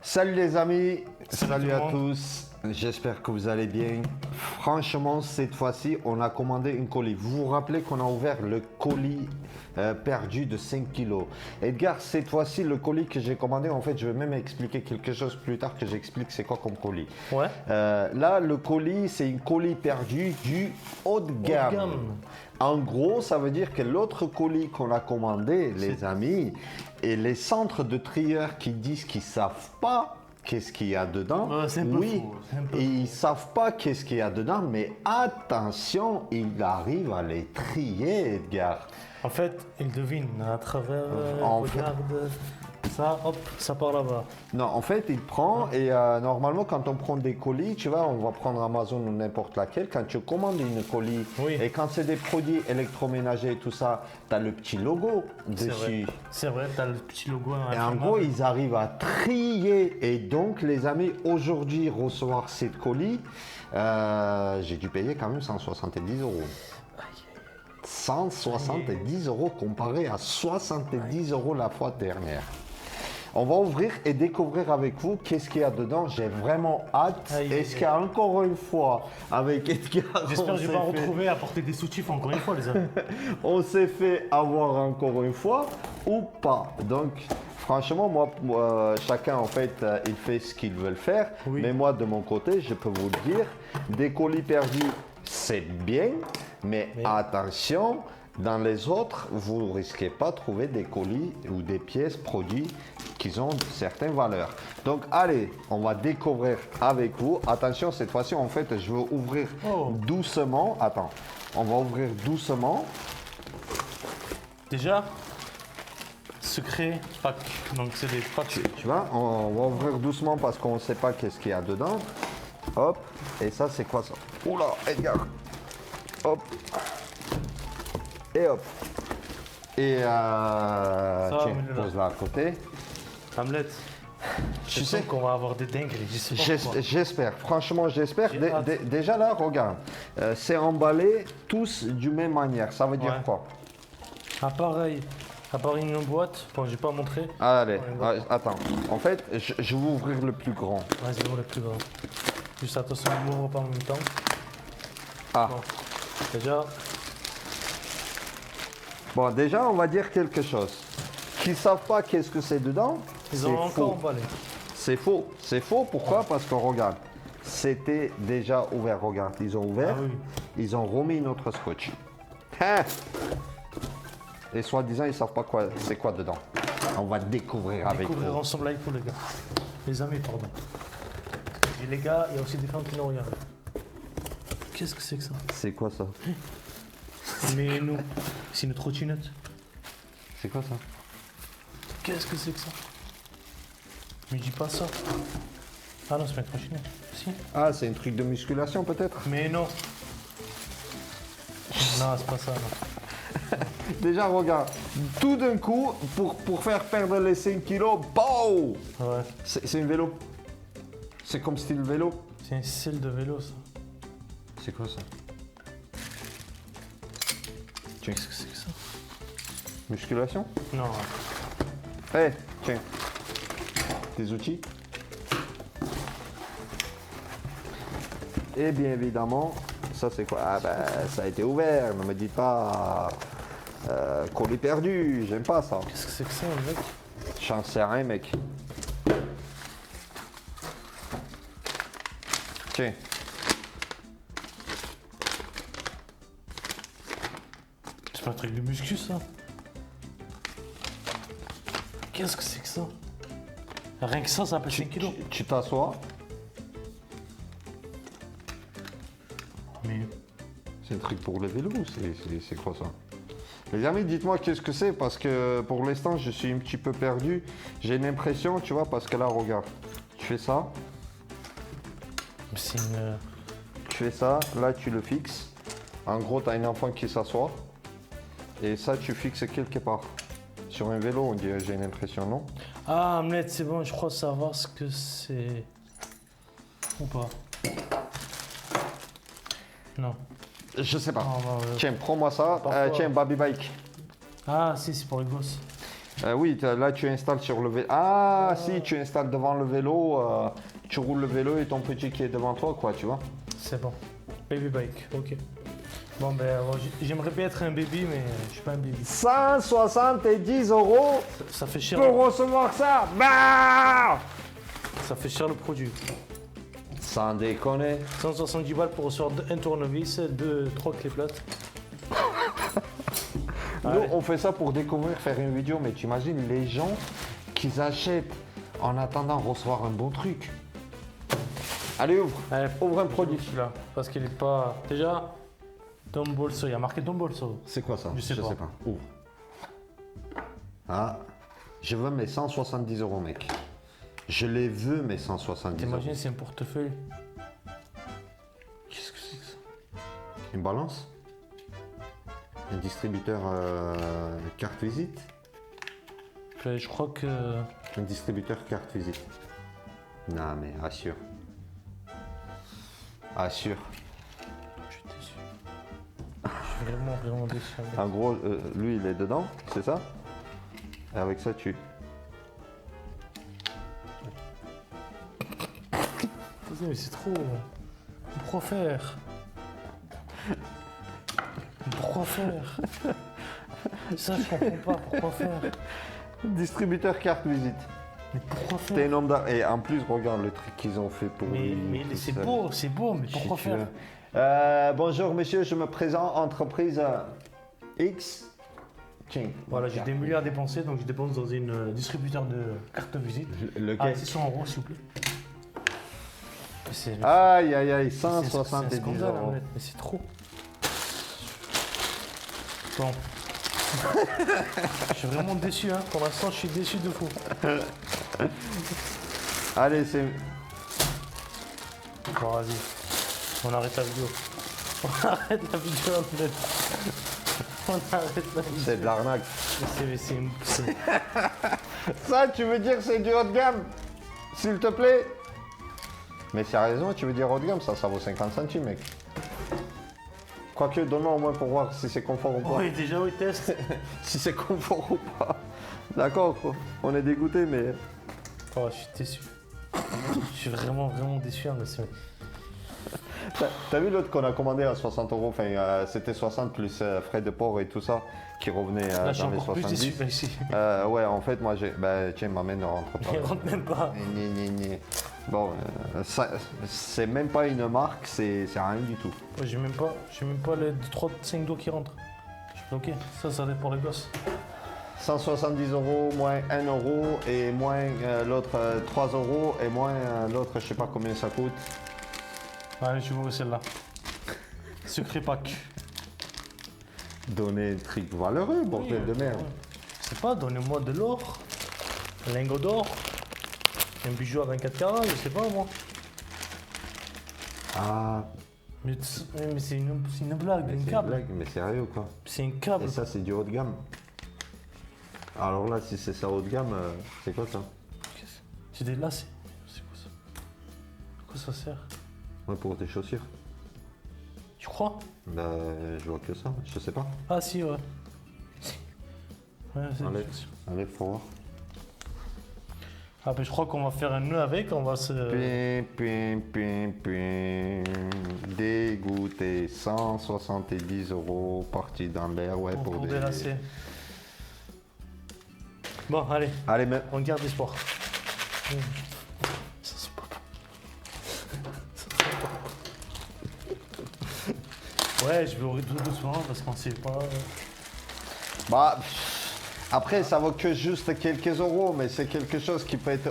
Salut les amis, Salut salut à tout le monde. tous, j'espère que vous allez bien. Franchement, cette fois-ci, on a commandé une colis. Vous vous rappelez qu'on a ouvert le colis perdu de 5 kilos. Edgar, cette fois-ci, le colis que j'ai commandé, en fait, je vais même expliquer quelque chose plus tard que j'explique c'est quoi comme colis. Ouais. Là, le colis, c'est une colis perdue du haut de gamme. gamme. En gros, ça veut dire que l'autre colis qu'on a commandé, les C'est- amis, et les centres de trieurs qui disent qu'ils ne savent pas qu'est-ce qu'il y a dedans, Ouais, c'est un peu oui, faux, c'est un peu et ils ne savent pas qu'est-ce qu'il y a dedans, mais attention, ils arrivent à les trier, Edgar. En fait, il devine à travers. En fait- Regarde. Ça, hop, ça part là-bas. Non, en fait, il prend et normalement, quand on prend des colis, tu vois, on va prendre Amazon ou n'importe laquelle, quand tu commandes une colis Oui. et quand c'est des produits électroménagers et tout ça, tu as le petit logo C'est vrai. dessus. C'est vrai, t'as le petit logo. Et en gros, ils arrivent à trier. Et donc, les amis, aujourd'hui, recevoir cette colis, j'ai dû payer quand même 170 euros. 170 euros comparé à 70 euros la fois dernière. On va ouvrir et découvrir avec vous qu'est-ce qu'il y a dedans. J'ai vraiment hâte. Aïe, Est-ce aïe, qu'il y a encore une fois avec Edgar, J'espère on que je vais s'est pas fait- retrouver à porter des soutifs encore une fois, les amis. on s'est fait avoir encore une fois ou pas. Donc, franchement, moi, chacun, en fait, il fait ce qu'il veut faire. Oui. Mais moi, de mon côté, je peux vous le dire, des colis perdus, c'est bien. Mais attention, dans les autres, vous ne risquez pas de trouver des colis ou des pièces produits qui ont certaines valeurs. Donc, allez, on va découvrir avec vous. Attention, cette fois-ci, en fait, je veux ouvrir Oh. doucement. Attends, on va ouvrir doucement. Déjà, secret pack. Donc, c'est des packs. Tu vois, on va ouvrir doucement parce qu'on ne sait pas qu'est-ce qu'il y a dedans. Hop, et ça, c'est quoi ça? Oula, Edgar. Hop. Et hop. Et tiens, on est là. pose-la à côté. Hamlet. Tu Je sais sens qu'on va avoir des dingueries. Je sais pas pourquoi. J'espère, franchement j'espère. J'ai hâte. Déjà là, regarde, c'est emballé tous d'une même manière. Ça veut dire Ouais. quoi? Ah, pareil. À part une boîte, bon, j'ai pas montré. Allez, Ouais, attends. En fait, je vais ouvrir le plus grand. Vas-y, on le plus grand. Juste attention, on m'ouvre pas en même temps. Ah, Bon. Déjà, bon, déjà, on va dire quelque chose. Qui ne savent pas qu'est-ce que c'est dedans, ils c'est ont encore faux. emballé. C'est faux. C'est faux, pourquoi? Parce que regarde, c'était déjà ouvert. Regarde, ils ont ouvert, Ah oui. ils ont remis notre scotch. Hein. Et soi-disant, ils ne savent pas quoi, c'est quoi dedans. On va découvrir avec Découvrir vous. ensemble avec vous, les gars. Les amis, pardon. Et les gars, il y a aussi des femmes qui nous regardent. Qu'est-ce que c'est que ça? C'est quoi ça? Mais nous, c'est une trottinette. C'est quoi ça? Qu'est-ce que c'est que ça? Mais dis pas ça. Ah non, c'est pas une trottinette. Si. Ah, c'est un truc de musculation peut-être? Mais non. Non, c'est pas ça, non. Déjà, regarde, tout d'un coup, pour faire perdre les 5 kilos, BOW! Ouais. C'est un vélo. C'est comme style vélo. C'est un style de vélo, ça. C'est quoi ça? Tiens, Qu'est-ce que c'est que ça? musculation? Non. Eh, tiens. Tes outils. Et bien évidemment, ça c'est quoi? Ah ben, ça a été ouvert, ne me dites pas colis perdu, j'aime pas ça. Qu'est-ce que c'est que ça, mec? J'en sais rien, mec. Tiens. C'est pas un truc de muscu, ça? Qu'est-ce que c'est que ça? Rien que ça s'appelle 5 kilos. Tu t'assois, Mais c'est un truc pour le vélo, c'est quoi ça? Les amis, dites-moi qu'est-ce que c'est, parce que pour l'instant, je suis un petit peu perdu. J'ai l'impression, tu vois, parce que là, regarde, tu fais ça, c'est une. tu fais ça, là, tu le fixes. En gros, tu as un enfant qui s'assoit, et ça, tu fixes quelque part. Sur un vélo, on dirait, j'ai l'impression, non? Ah, Hamlet, c'est bon, je crois savoir ce que c'est. Ou pas? Non. Je sais pas. Non, non, Tiens, prends-moi ça. Parfois. Tiens, Baby Bike. Ah, si, c'est pour les gosses. Oui, là tu installes sur le vélo. Ah, si, tu installes devant le vélo, tu roules le vélo et ton petit qui est devant toi, quoi, tu vois. C'est bon. Baby bike, ok. Bon, ben, j'aimerais bien être un baby, mais je suis pas un baby. 170 euros Ça fait cher. pour recevoir ça. Bah Ça fait cher le produit. Sans déconner. 170 balles pour recevoir un tournevis, 3 clés plates. Nous, Ouais. on fait ça pour découvrir, faire une vidéo, mais tu imagines les gens qui achètent en attendant recevoir un bon truc. Allez, ouvre. Allez, Ouvre un produit. celui-là. Parce qu'il est pas. Déjà, Dombolso, il y a marqué Dombolso. C'est quoi ça? Je sais pas. Ouvre. Ah, je veux mes 170 euros, mec. Je les veux, mes 170 euros. T'imagines, c'est un portefeuille. Qu'est-ce que c'est que ça? Une balance? Un distributeur carte visite? Je crois que. Un distributeur carte visite. Non, mais assure. Assure. Je suis déçu. Je suis vraiment déçu. En gros, lui, il est dedans, c'est ça? Et avec ça, tu... Mais c'est trop. Pourquoi faire? Pourquoi faire? Ça, je comprends pas. Pourquoi faire? Distributeur carte visite. Mais pourquoi T'es faire? un homme d'art. Et en plus, regarde le truc qu'ils ont fait pour lui. Mais tout c'est ça. beau, mais pourquoi Si tu veux. faire? Bonjour, monsieur, je me présente, entreprise X. Tiens. Voilà, j'ai des milliards à dépenser, donc je dépense dans une distributeur de carte visite. Lequel? Ah, 600 euros, s'il vous plaît. C'est Aïe, aïe, aïe, c'est un 170 scandale, euros. Ahmed, mais c'est trop. Bon. Je suis vraiment déçu, hein. Pour l'instant, je suis déçu de fou. Allez, c'est... Bon, vas-y. On arrête la vidéo. On arrête la vidéo, Ahmed. On arrête la vidéo. C'est de l'arnaque. C'est- Ça, tu veux dire c'est du haut de gamme? S'il te plaît? Mais sérieusement, tu veux dire haut de gamme? Ça vaut 50 centimes, mec. Quoique, donne-moi au moins pour voir si c'est confort ou pas. Oui, déjà, oui, test. Si c'est confort ou pas. D'accord, on est dégoûté, mais... Oh, je suis déçu. Je suis vraiment déçu, hein, monsieur. T'as vu l'autre qu'on a commandé à 60 euros? Enfin, c'était 60 plus frais de port et tout ça, qui revenait Là, je suis dans les encore plus déçu, 70. là, ici. Ouais, en fait, moi, j'ai... Bah, tiens, m'amène, ne rentre pas. Il rentre même pas. Gna. Bon, c'est même pas une marque, c'est rien du tout. Moi, j'ai même pas les 3-5 doigts qui rentrent. Je suis bloqué. Ça va être pour les gosses. 170 euros, moins 1 euro, et moins l'autre 3 euros, et moins l'autre, je sais pas combien ça coûte. Allez, je vois celle-là. Secret pack. Donner un truc valeureux, bordel de merde. Je sais pas, donnez-moi de l'or, un lingot d'or, un bijou à 24 carats, je sais pas moi. Ah, Mais c'est une blague, mais un c'est une câble. blague, mais sérieux quoi. C'est un câble. Et ça, c'est du haut de gamme. Alors là, si c'est ça haut de gamme, c'est quoi ça? C'est des lacets. C'est quoi ça? À quoi ça sert? Ouais, pour tes chaussures. Tu crois? Bah, je vois que ça, je sais pas. Ah si, ouais. Ouais, c'est Enlève, enlève, faut voir. Ah ben je crois qu'on va faire un nœud avec, on va se... Dégoûté, 170 euros parti dans l'air, ouais, pour pour des... des lacets. Bon, allez, Allez, mais... on garde espoir. Ça c'est pas bon. Ouais, je vais au tout doucement parce qu'on sait pas. Bah, après, ça vaut que juste quelques euros, mais c'est quelque chose qui peut être,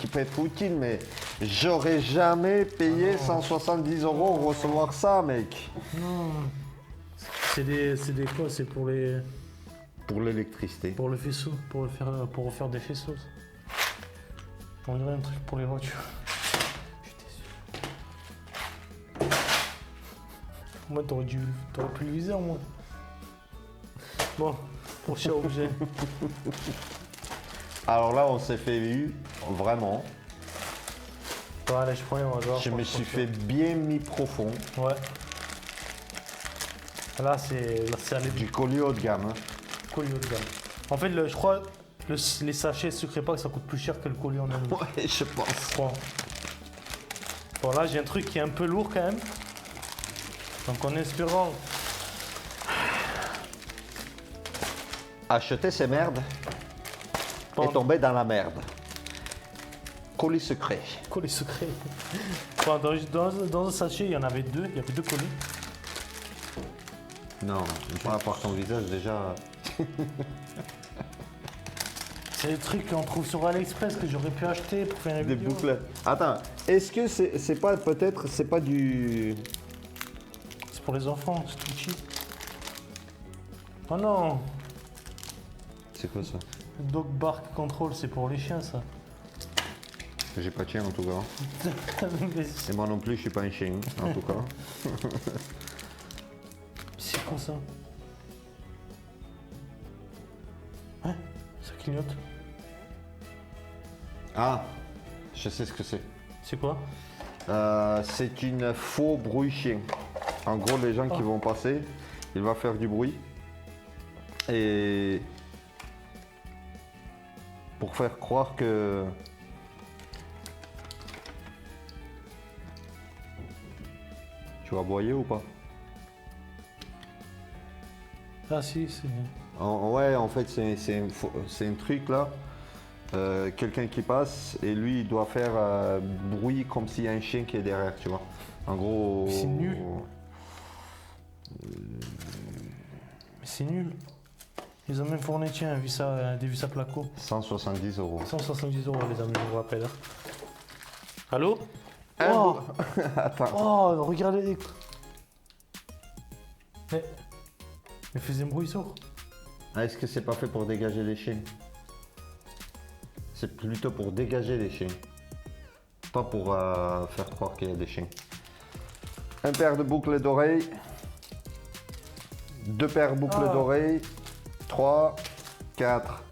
qui peut être utile, mais j'aurais jamais payé 170 euros pour recevoir ça, mec. Non. C'est des quoi? C'est pour les. Pour l'électricité. Pour le faisceau, pour refaire des faisceaux. On dirait un truc pour les voitures. Je suis déçu. Moi, t'aurais pu le viser au moins. Bon, prochain objet. Alors là, on s'est fait eu, vraiment. Bon, allez, je prends un hasard. Je me suis fait bien mis profond. Ouais. Là, c'est allé du Du collier haut de gamme. Hein. collier haut de gamme. En fait, je crois, Les sachets Secret Pack, ça coûte plus cher que le colis en elle-même. Ouais, je pense. Je crois. Bon, là, j'ai un truc qui est un peu lourd quand même. Donc, en espérant. Acheter ces merdes et tomber dans la merde. Colis secret. Colis secret. Bon, dans un sachet, il y en avait deux. Il y avait deux colis. Non, pas à part ton visage déjà. C'est des trucs qu'on trouve sur AliExpress que j'aurais pu acheter pour faire une Des vidéo. boucles. Attends, est-ce que c'est pas peut-être c'est pas du. C'est pour les enfants, c'est tout cheap. Oh non, C'est quoi ça? Dog Bark Control, c'est pour les chiens ça. J'ai pas de chien en tout cas. Mais Et moi non plus, je suis pas un chien en tout cas. c'est quoi ça? Hein? Ça clignote. Ah, je sais ce que c'est. C'est quoi? C'est une faux bruit chien. En gros, les gens qui vont passer, il va faire du bruit. Et pour faire croire que... Tu vas aboyer ou pas? Ah si, c'est... Ouais, en fait, c'est un truc là. Quelqu'un qui passe et lui, il doit faire bruit comme s'il y a un chien qui est derrière, tu vois. En gros... C'est nul. Mais c'est nul. Ils ont même fourni, tiens, des vis à placo. 170 €. 170 € les amis, je vous rappelle. Allô? Un Oh, Attends. oh, regardez. Mais faisait un bruit sourd. Ah, est-ce que c'est pas fait pour dégager les chiens? C'est plutôt pour dégager les chiens. Pas pour faire croire qu'il y a des chiens. Un paire de boucles d'oreilles. Deux paires de boucles d'oreilles. 3, 4,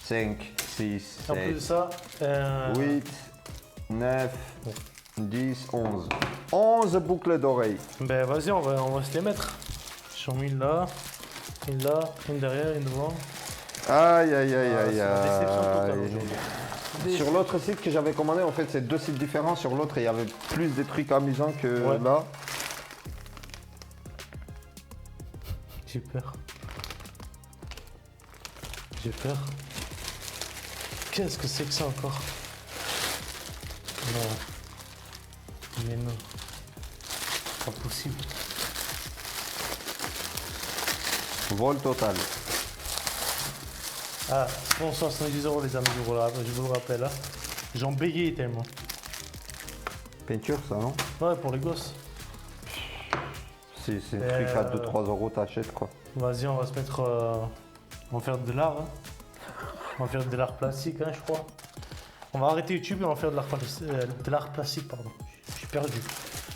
5, 6, En plus de 7, ça, 8, 9, 10, 11. 11 boucles d'oreilles. ben vas-y, on va se les mettre. J'en ai une là, une derrière, une devant. Aïe, aïe, aïe, aïe, C'est la déception totale aïe. aujourd'hui. Sur l'autre site que j'avais commandé, en fait, c'est deux sites différents. Sur l'autre, il y avait plus des trucs amusants que Ouais. là. J'ai peur. J'ai peur. Qu'est-ce que c'est que ça encore? Non. Mais non. Pas possible. Vol total. Ah, 170 € les amis, je vous le rappelle. Hein. J'en bégayais tellement. Peinture, ça, non? Ouais, pour les gosses. C'est un truc à 2-3 € t'achètes, quoi. Vas-y, on va se mettre... on va faire de l'art. Hein. On va faire de l'art plastique, hein, je crois. On va arrêter YouTube et on va faire de l'art plastique, pardon. Je suis perdu.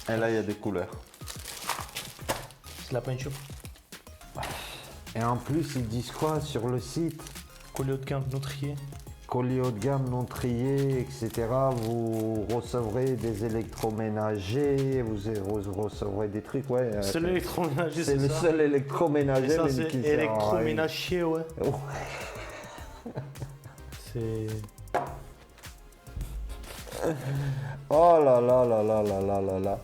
Et là, il y a des couleurs. C'est de la peinture. Et en plus, ils disent quoi sur le site? Collier haut de gamme, Nautrier. Collier haut de gamme, non trié, etc. Vous recevrez des électroménagers, vous recevrez des trucs, ouais. C'est l'électroménager, C'est le ça. seul électroménager. Et ça, même c'est qui sert à rien. électroménager, ouais. Ouais. C'est... Oh là là là là là là là là.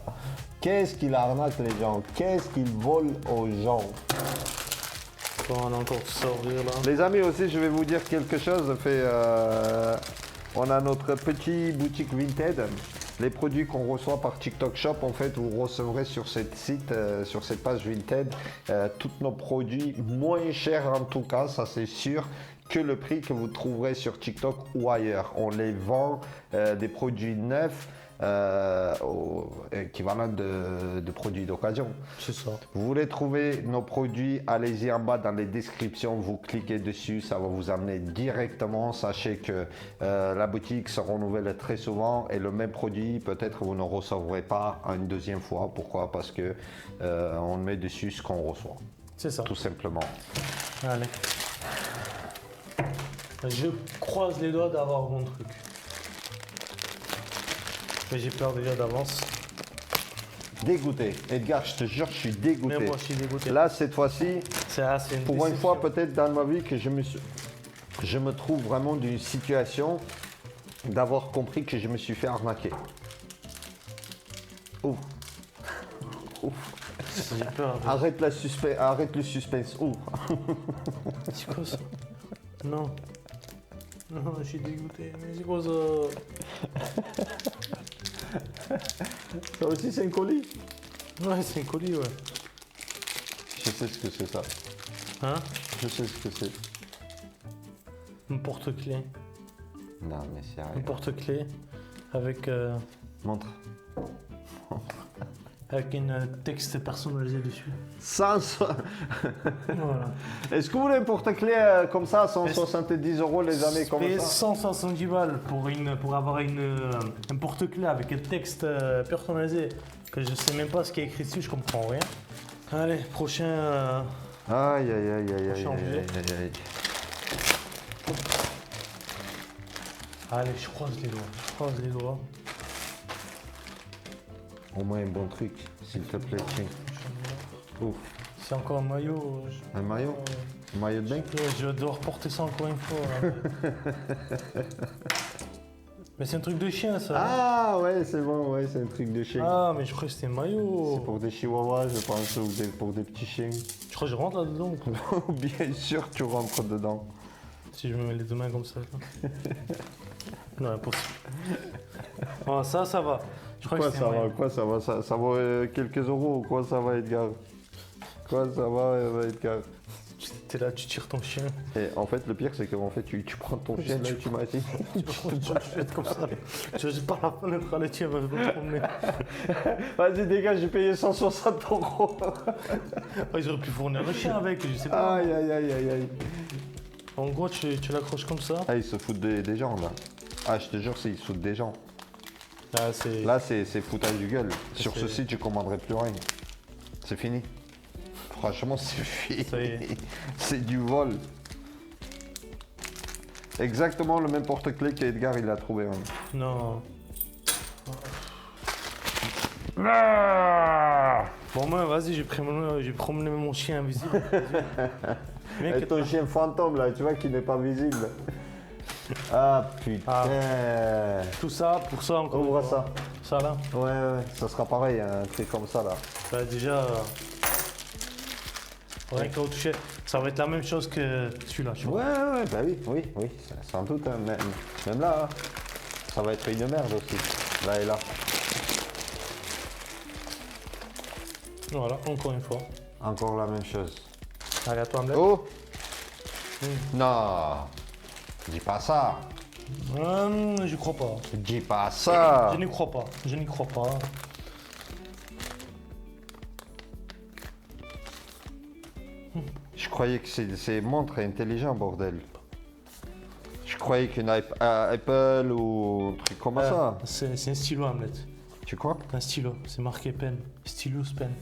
Qu'est-ce qu'il arnaque les gens? Qu'est-ce qu'il vole aux gens? Bon, on a encore tout ça à ouvrir, là. Les amis, aussi, je vais vous dire quelque chose. On a notre petit boutique Vinted. Les produits qu'on reçoit par TikTok Shop, en fait, vous recevrez sur cette site, sur cette page Vinted, tous nos produits moins chers en tout cas, ça c'est sûr, que le prix que vous trouverez sur TikTok ou ailleurs. On les vend des produits neufs, équivalent de produits d'occasion. C'est ça. Vous voulez trouver nos produits, allez-y en bas dans les descriptions, vous cliquez dessus, ça va vous amener directement. Sachez que la boutique se renouvelle très souvent et le même produit, peut-être vous ne recevrez pas une deuxième fois. Pourquoi? Parce que on met dessus ce qu'on reçoit, C'est ça. tout simplement. Allez. Je croise les doigts d'avoir mon truc. Mais j'ai peur déjà d'avance. Dégoûté. Edgar, je te jure, je suis dégoûté. Mais moi, je suis dégoûté. Là, cette fois-ci, C'est assez pour une fois peut-être dans ma vie que je me suis... je me trouve vraiment d'une situation d'avoir compris que je me suis fait arnaquer. Ouf. Ouf. J'ai peur. Arrête le suspense. Ouf. C'est quoi ça? Non. Non, je suis dégoûté. Mais c'est quoi ça? Ça aussi, c'est un colis? Ouais, c'est un colis, ouais. Je sais ce que c'est ça. Hein? Je sais ce que c'est. Un porte-clés. Non, mais Un sérieux. porte-clés avec, Montre. avec un texte personnalisé dessus. Voilà. Est-ce que vous voulez un porte-clés comme ça, 170 € les amis, comme Payer ça? 170 balles pour avoir un porte-clés avec un texte personnalisé que je sais même pas ce qui est écrit dessus, je comprends rien. Allez, prochain. Aïe, aïe, aïe, aïe, aïe, Prochain aïe, objet. aïe, aïe. Allez, je croise les doigts. Je croise les doigts. Au moins un bon truc, s'il te plaît, tiens. Ouf. C'est encore un maillot. Un maillot? Un maillot de bain? Je vais devoir porter ça encore une fois. Mais c'est un truc de chien, ça. Ah ouais, c'est bon, ouais, c'est un truc de chien. Ah, mais je croyais que c'était un maillot. C'est pour des chihuahuas, je pense, ou pour des petits chiens. Je crois que je rentre là-dedans. Bien sûr, tu rentres dedans. Si je me mets les deux mains comme ça. Là. Non, impossible. Oh, ça va. Je crois Quoi que c'était ça un va, maillot. quoi ça va, ça vaut quelques euros, quoi ça va, Edgar? Quoi ça va, Edgar? T'es là, tu tires ton chien. Et en fait, le pire, c'est que en fait, tu prends ton chien, là, tu m'imagines. Tu le jettes comme ça. Tu vas par la fenêtre, allez, tiens, va te promener. Vas-y, dégage, j'ai payé 160 €. Oh, ils auraient pu fournir le chien avec, je sais pas. Aïe, aïe, aïe, aïe, aïe. En gros, tu l'accroches comme ça. Ah, ils se foutent des gens, là. Ah, je te jure, ils se foutent des gens. Ah, c'est. Là, c'est foutage du gueule. Sur ce C'est- site, je commanderai plus rien. C'est fini. Franchement, c'est fini. Ça y est. C'est du vol. Exactement le même porte-clés qu'Edgar, il a trouvé. Même. Non. Ah Bon, moi, vas-y, j'ai promené mon chien invisible. Mec, Et ton chien fantôme, là, tu vois, qui n'est pas visible. Ah, putain. tout ça, pour ça encore. Ouvre une fois. ça. Ça là. Ouais, ça sera pareil, un truc comme ça, là. Bah, déjà. Rien qu'à toucher. Ça va être la même chose que celui-là, tu vois. Ouais, bah oui, sans doute, hein, même là, hein. Ça va être une merde aussi, là et là. Voilà, encore une fois. Encore la même chose. Allez, à toi, Amlet. Oh Non, dis pas ça, Je crois pas. dis pas ça. Je n'y crois pas. Je n'y crois pas. Je croyais que ces montres intelligentes, bordel. Je croyais qu'une Apple ou un truc comme ça. C'est un stylo, Hamlet. Tu crois? Un stylo. C'est marqué pen. Stylus pen.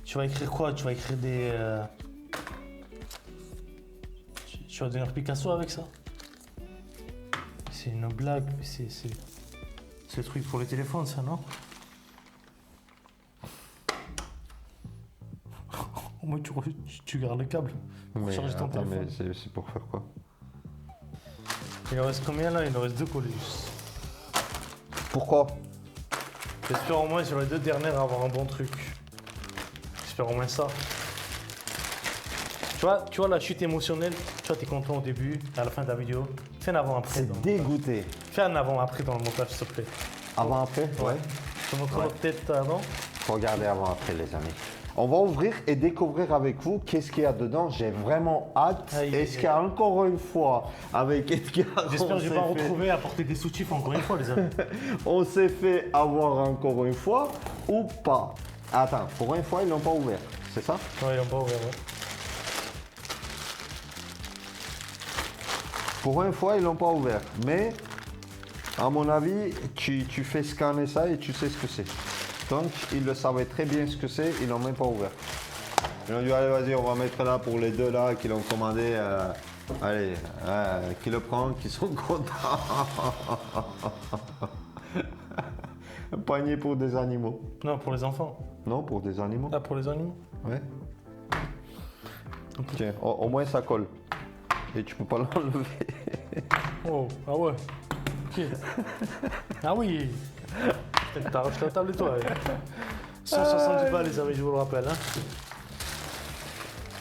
Tu vas écrire quoi? Tu vas écrire des. Tu vas devenir Picasso avec ça? C'est une blague. C'est le truc pour les téléphones, ça, non? Au moins, tu gardes le câble. Mais charger ton attends, mais téléphone. c'est pour faire quoi? Il en reste combien là? Il en reste 2 collés. Pourquoi? J'espère au moins sur les 2 dernières avoir un bon truc. J'espère au moins ça. Tu vois la chute émotionnelle, tu vois, t'es content au début, à la fin de la vidéo. Fais un avant-après. C'est dégoûté. Fais un avant-après dans le montage, s'il te plaît. Avant après? Ouais. Je te montrerai peut-être avant. Regardez avant après, les amis. On va ouvrir et découvrir avec vous qu'est-ce qu'il y a dedans. J'ai vraiment hâte. Aïe, Est-ce qu'il y a encore une fois avec Edgar? J'espère que je vais pas on me s'est fait- retrouver à porter des soutifs encore une fois, les amis. On s'est fait avoir encore une fois ou pas? Attends, pour une fois, ils l'ont pas ouvert. C'est ça? Ouais, ils ont pas ouvert, ouais. Pour une fois, ils l'ont pas ouvert. Mais, à mon avis, tu fais scanner ça et tu sais ce que c'est. Donc, ils le savaient très bien ce que c'est, ils l'ont même pas ouvert. Ils ont dit, allez, vas-y, on va mettre là pour les deux là qui l'ont commandé. Allez, qui le prend, qui sont contents. Un panier pour des animaux. Non, pour les enfants. Non, pour des animaux. Ah, pour les animaux. Ouais. Tiens, au moins ça colle. et tu peux pas l'enlever. Oh, ah ouais. Ok. Ah oui. T'arraches la table et toi. 170 balles les amis, je vous le rappelle. Hein.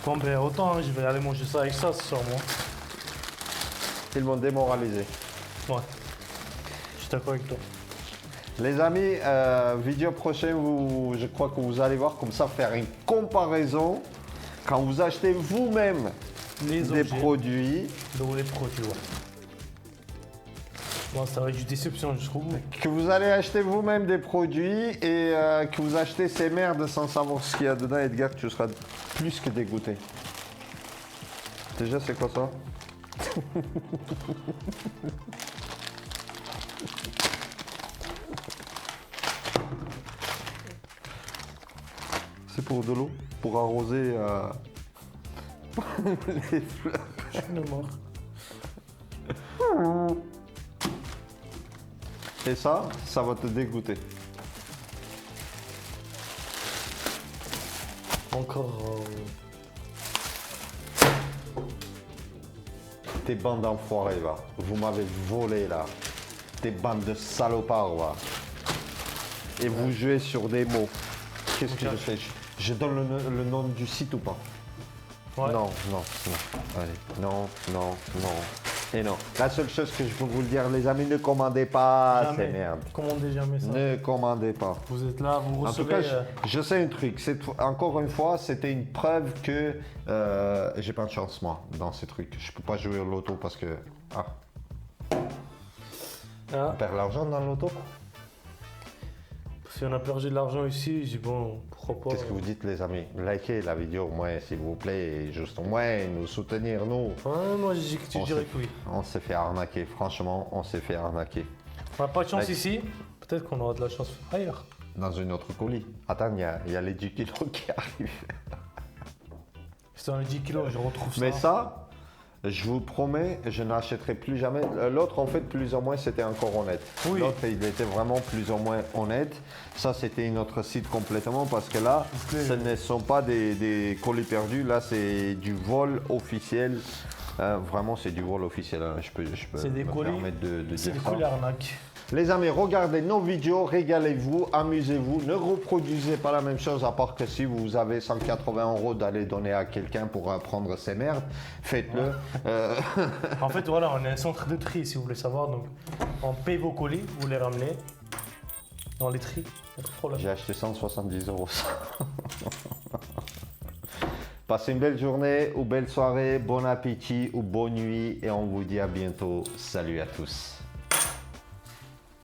Bon ben autant, hein, je vais aller manger ça avec ça ce soir moi. Ils m'ont démoralisé. Ouais. Je suis d'accord avec toi. Les amis, vidéo prochaine, je crois que vous allez voir comme ça, faire une comparaison quand vous achetez vous-même des objets. produits. Donc les produits, ouais. Bon, ça va être une déception jusqu'au bout. Que vous allez acheter vous-même des produits et que vous achetez ces merdes sans savoir ce qu'il y a dedans, Edgar, tu seras plus que dégoûté. Déjà, c'est quoi ça? C'est pour de l'eau, pour arroser les fleurs. Je suis mort. Et ça va te dégoûter. Encore. Tes bandes d'enfoirés, va. Vous m'avez volé, là. Des bandes de salopards, va. Et vous jouez sur des mots. Qu'est-ce que je fais? Je donne le nom du site ou pas? Ouais. Non. Allez, non. Et non. La seule chose que je peux vous le dire, les amis, ne commandez pas ces merdes. Commandez jamais ça. Ne commandez pas. Vous êtes là, vous recevez... En tout cas, je sais un truc. Encore une fois, c'était une preuve que j'ai pas de chance, moi, dans ces trucs. Je peux pas jouer au loto parce que... On perd l'argent dans le loto. Si on a perdu de l'argent ici, je dis bon, pourquoi pas. Qu'est-ce que vous dites, les amis? Likez la vidéo, au moins, s'il vous plaît, et juste au moins nous soutenir, nous. Moi, je dis que tu dirais que oui. On s'est fait arnaquer, franchement, on s'est fait arnaquer. On n'a pas de chance ici, peut-être qu'on aura de la chance ailleurs. Dans une autre colis. Attends, il y a les 10 kilos qui arrivent. C'est dans les 10 kilos, je retrouve ça. Mais ça, je vous promets, je n'achèterai plus jamais. L'autre, en fait, plus ou moins, c'était encore honnête. Oui. L'autre, il était vraiment plus ou moins honnête. Ça, c'était un autre site complètement parce que là, ce ne sont pas des colis perdus. Là, c'est du vol officiel. Vraiment, c'est du vol officiel. Hein. Je peux c'est des me colis, permettre de dire ça. C'est des colis arnaques. Les amis, regardez nos vidéos, régalez-vous, amusez-vous, ne reproduisez pas la même chose à part que si vous avez 180 € d'aller donner à quelqu'un pour prendre ses merdes, faites-le. Ouais. En fait, voilà, on est un centre de tri si vous voulez savoir, donc on paye vos colis, vous les ramenez dans les tri. J'ai acheté 170 €. Passez une belle journée ou belle soirée, bon appétit ou bonne nuit et on vous dit à bientôt. Salut à tous.